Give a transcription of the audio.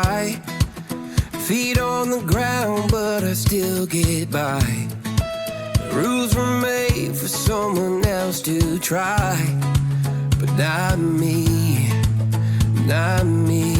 high. Feet on the ground, but I still get by. The rules were made for someone else to try, but not me, not me.